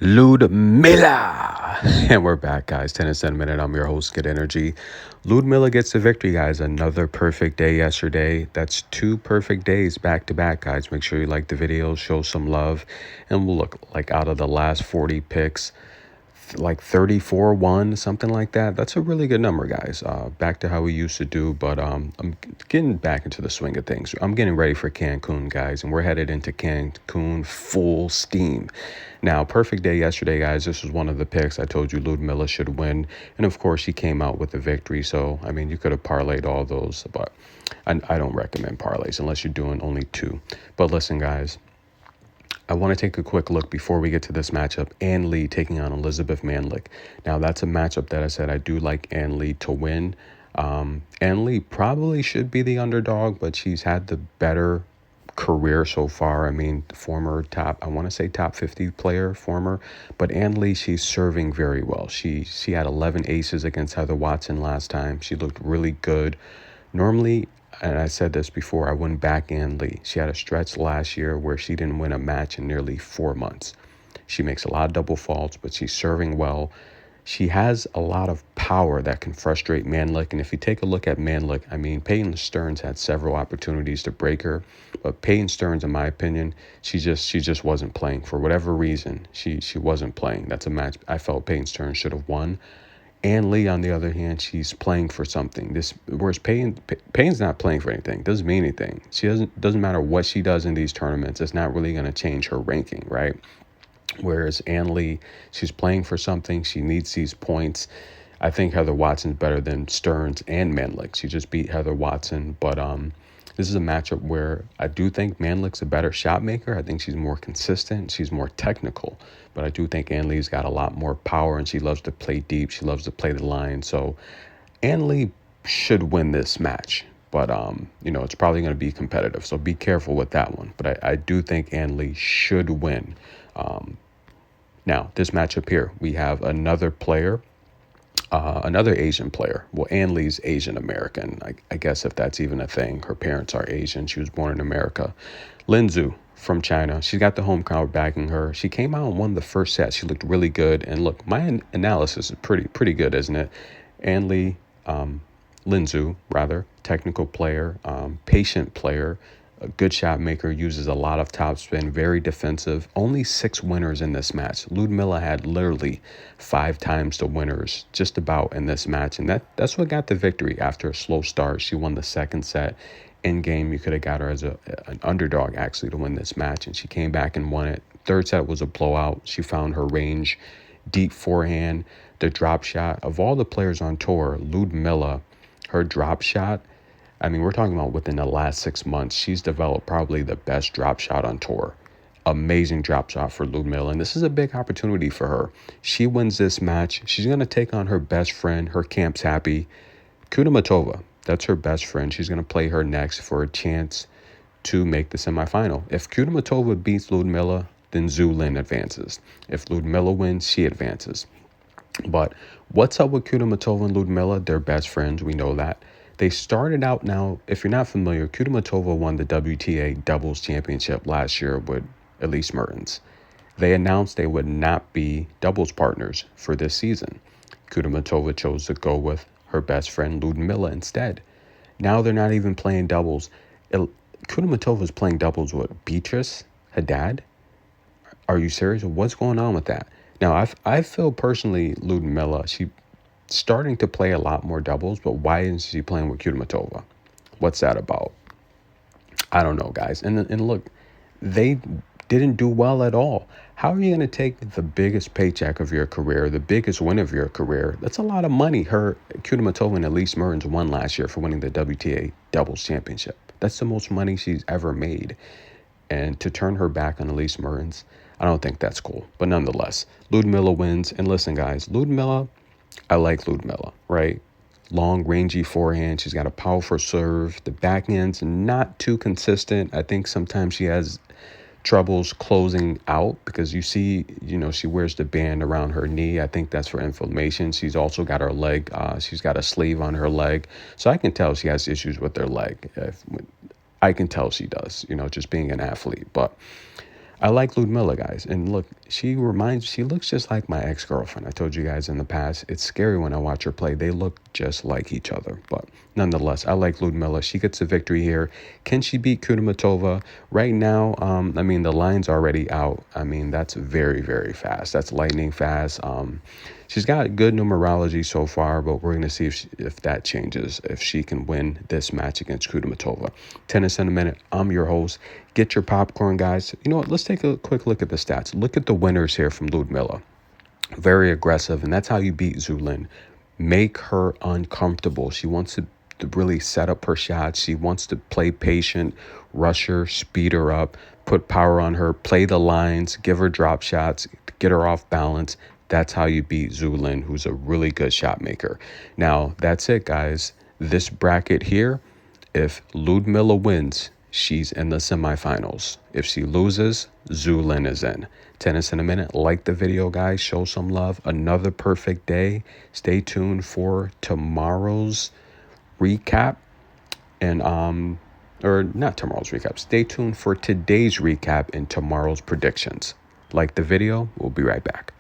Liudmila. And we're back, guys. Tennis in a minute. I'm your host, Get Energy. Liudmila gets the victory, guys. Another perfect day yesterday. That's 2 perfect days back to back, guys. Make sure you like the video, show some love. And we'll look like out of the last 40 picks, like 34-1, something like that. That's a really good number, guys. Back to how we used to do, but I'm getting back into the swing of things. I'm getting ready for Cancun, guys, and we're headed into Cancun full steam. Now, perfect day yesterday, guys. This was one of the picks. I told you Liudmila should win, and of course, she came out with the victory. So, I mean, you could have parlayed all those, but I don't recommend parlays unless you're doing only 2. But listen, guys, I want to take a quick look before we get to this matchup. Ann Lee taking on Elizabeth Manlick. Now, that's a matchup that I said I do like Ann Lee to win. Ann Lee probably should be the underdog, but she's had the better career so far. I mean, former top, I want to say top 50 player, former. But Ann Lee, she's serving very well. She had 11 aces against Heather Watson last time. She looked really good. Normally, and I said this before, I wouldn't back Ann Lee. She had a stretch last year where she didn't win a match in nearly 4 months. She makes a lot of double faults, but she's serving well. She has a lot of power that can frustrate Manlick. And if you take a look at Manlick, I mean, Peyton Stearns had several opportunities to break her. But Peyton Stearns, in my opinion, she just wasn't playing. For whatever reason, she wasn't playing. That's a match I felt Peyton Stearns should have won. Ann Lee, on the other hand, she's playing for something. Whereas Payne's not playing for anything. Doesn't mean anything. Doesn't matter what she does in these tournaments. It's not really going to change her ranking, right? Whereas Ann Lee, she's playing for something. She needs these points. I think Heather Watson's better than Stearns and Manlick. She just beat Heather Watson, but this is a matchup where I do think Manlick's a better shot maker. I think she's more consistent. She's more technical. But I do think Ann Lee's got a lot more power, and she loves to play deep. She loves to play the line. So Ann Lee should win this match. But, it's probably going to be competitive. So be careful with that one. But I do think Ann Lee should win. Now, this matchup here, we have another player. Another Asian player. Well, Ann Lee's Asian American. I guess if that's even a thing. Her parents are Asian. She was born in America. Lin Zhu from China. She got the home crowd backing her. She came out and won the first set. She looked really good. And look, my analysis is pretty good, isn't it? Ann Lee, Lin Zhu, rather, technical player, patient player, a good shot maker, uses a lot of topspin, very defensive. Only 6 winners in this match. Liudmila had literally 5 times the winners just about in this match. And that's what got the victory after a slow start. She won the second set. In game, you could have got her as an underdog, actually, to win this match. And she came back and won it. Third set was a blowout. She found her range, deep forehand, the drop shot. Of all the players on tour, Liudmila, her drop shot, I mean, we're talking about within the last 6 months, she's developed probably the best drop shot on tour. Amazing drop shot for Liudmila, and this is a big opportunity for her. She wins this match. She's going to take on her best friend. Her camp's happy. Kudermetova, that's her best friend. She's going to play her next for a chance to make the semifinal. If Kudermetova beats Liudmila, then Zhu Lin advances. If Liudmila wins, she advances. But what's up with Kudermetova and Liudmila? They're best friends. We know that. They started out now, if you're not familiar, Kudermetova won the WTA doubles championship last year with Elise Mertens. They announced they would not be doubles partners for this season. Kudermetova chose to go with her best friend Liudmila instead. Now they're not even playing doubles. Kudermetova's playing doubles with Beatrice Haddad. Are you serious? What's going on with that? Now, I feel personally Liudmila, she starting to play a lot more doubles, but why isn't she playing with Kudermetova? What's that about? I don't know, guys. And look, they didn't do well at all. How are you going to take the biggest paycheck of your career, the biggest win of your career? That's a lot of money. Kudermetova and Elise Mertens won last year for winning the WTA doubles championship. That's the most money she's ever made. And to turn her back on Elise Mertens, I don't think that's cool. But nonetheless, Liudmila wins. And listen, guys, I like Liudmila, right? Long, rangy forehand. She's got a powerful serve. The backhand's not too consistent. I think sometimes she has troubles closing out because you see, she wears the band around her knee. I think that's for inflammation. She's also got her leg. She's got a sleeve on her leg. So I can tell she has issues with her leg. I can tell she does, just being an athlete. But I like Liudmila, guys. And look, she looks just like my ex-girlfriend. I told you guys in the past, it's scary when I watch her play. They look just like each other. But nonetheless, I like Liudmila. She gets a victory here. Can she beat Kudermetova? Right now, I mean, the line's already out. I mean, that's very, very fast. That's lightning fast. She's got good numerology so far, but we're going to see if that changes, if she can win this match against Kudermetova. Tennis in a Minute. I'm your host. Get your popcorn, guys. You know what? Let's take a quick look at the stats. Look at the winners here from Liudmila. Very aggressive, and that's how you beat Zulin. Make her uncomfortable. She wants to really set up her shots. She wants to play patient, rush her, speed her up, put power on her, play the lines, give her drop shots, get her off balance. That's how you beat Zulin, who's a really good shot maker. Now, that's it, guys. This bracket here, if Liudmila wins, she's in the semifinals. If she loses, Zulin is in. Tennis in a Minute. Like the video, guys. Show some love. Another perfect day. Stay tuned for tomorrow's recap. And or not tomorrow's recap. Stay tuned for today's recap and tomorrow's predictions. Like the video. We'll be right back.